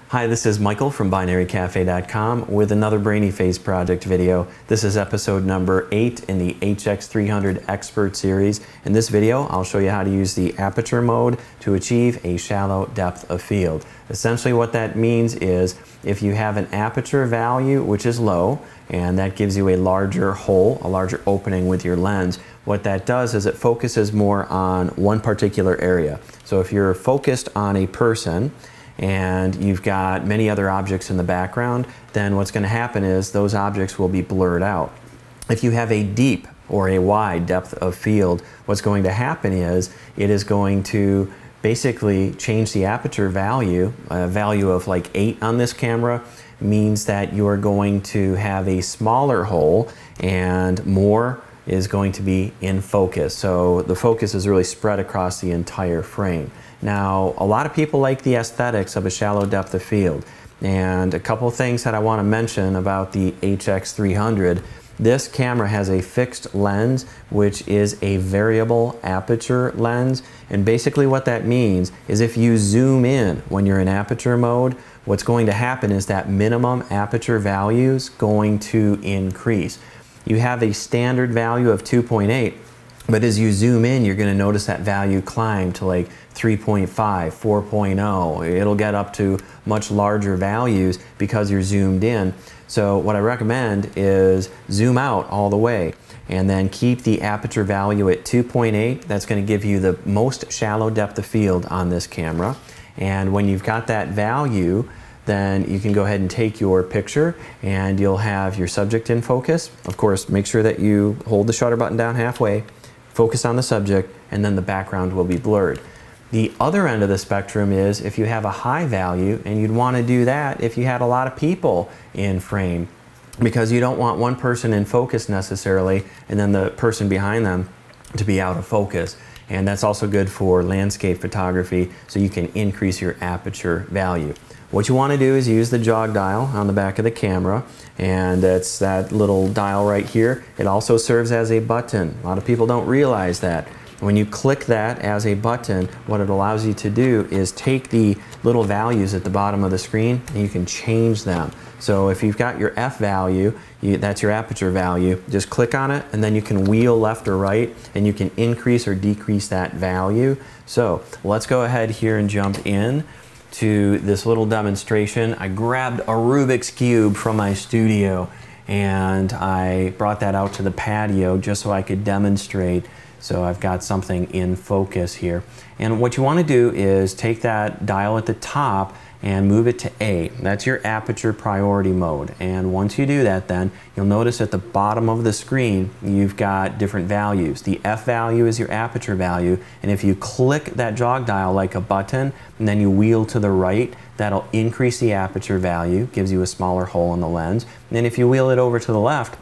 Hi, this is Michael from binarycafe.com with another Brainy Face Project video. This is episode number 8 in the HX300 Expert series. In this video, I'll show you how to use the aperture mode to achieve a shallow depth of field. Essentially what that means is if you have an aperture value which is low, and that gives you a larger hole, a larger opening with your lens, what that does is it focuses more on one particular area. So if you're focused on a person, and you've got many other objects in the background, then what's going to happen is those objects will be blurred out. If you have a deep or a wide depth of field, what's going to happen is it is going to basically change the aperture value. A value of like 8 on this camera means that you are going to have a smaller hole and more is going to be in focus. So the focus is really spread across the entire frame. Now, a lot of people like the aesthetics of a shallow depth of field, and a couple things that I want to mention about the HX300. This camera has a fixed lens, which is a variable aperture lens, and basically what that means is if you zoom in when you're in aperture mode, what's going to happen is that minimum aperture value is going to increase. You have a standard value of 2.8, but as you zoom in, you're going to notice that value climb to like 3.5, 4.0. It'll get up to much larger values because you're zoomed in. So what I recommend is zoom out all the way and then keep the aperture value at 2.8. That's going to give you the most shallow depth of field on this camera. And when you've got that value, then you can go ahead and take your picture and you'll have your subject in focus. Of course, make sure that you hold the shutter button down halfway, focus on the subject, and then the background will be blurred. The other end of the spectrum is if you have a high value, and you'd want to do that if you had a lot of people in frame, because you don't want one person in focus necessarily and then the person behind them to be out of focus. And that's also good for landscape photography, so you can increase your aperture value. What you want to do is use the jog dial on the back of the camera, and it's that little dial right here. It also serves as a button. A lot of people don't realize that. When you click that as a button, what it allows you to do is take the little values at the bottom of the screen and you can change them. So if you've got your F value, that's your aperture value, just click on it and then you can wheel left or right and you can increase or decrease that value. So let's go ahead here and jump in to this little demonstration. I grabbed a Rubik's Cube from my studio and I brought that out to the patio just so I could demonstrate. So I've got something in focus here. And what you want to do is take that dial at the top and move it to A. That's your aperture priority mode. And once you do that, then you'll notice at the bottom of the screen you've got different values. The F value is your aperture value, and if you click that jog dial like a button and then you wheel to the right, that'll increase the aperture value, gives you a smaller hole in the lens. And then if you wheel it over to the left,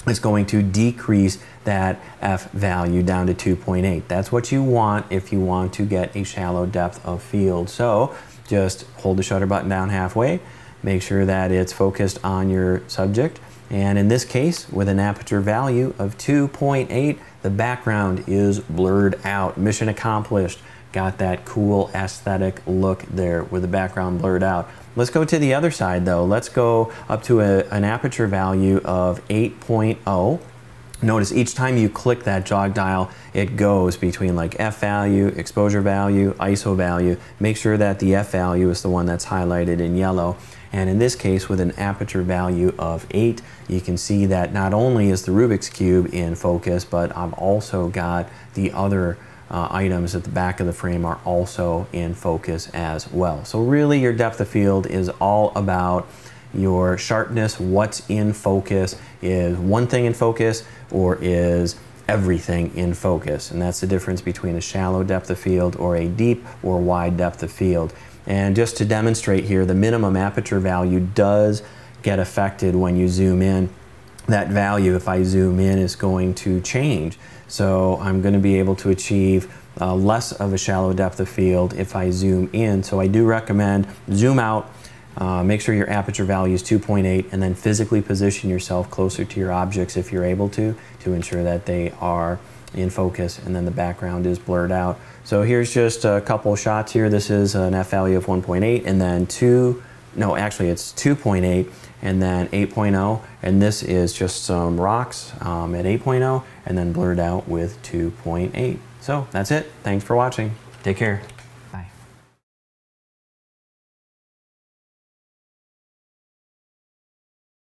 it's going to decrease that F value down to 2.8. That's what you want if you want to get a shallow depth of field. So just hold the shutter button down halfway, make sure that it's focused on your subject, and in this case, with an aperture value of 2.8, the background is blurred out. Mission accomplished. Got that cool aesthetic look there with the background blurred out. Let's go to the other side though. Let's go up to an aperture value of 8.0. Notice each time you click that jog dial, it goes between like F value, exposure value, ISO value. Make sure that the F value is the one that's highlighted in yellow. And in this case, with an aperture value of 8, you can see that not only is the Rubik's Cube in focus, but I've also got the other items at the back of the frame are also in focus as well. So really your depth of field is all about your sharpness. What's in focus? Is one thing in focus or is everything in focus? And that's the difference between a shallow depth of field or a deep or wide depth of field. And just to demonstrate here, the minimum aperture value does get affected when you zoom in. That value, if I zoom in, is going to change. So I'm going to be able to achieve less of a shallow depth of field if I zoom in. So I do recommend zoom out, make sure your aperture value is 2.8, and then physically position yourself closer to your objects if you're able to ensure that they are in focus and then the background is blurred out. So here's just a couple shots here. This is an F value of 1.8 and then 2 no, actually it's 2.8 and then 8.0, and this is just some rocks at 8.0 and then blurred out with 2.8. So that's it. Thanks for watching. Take care.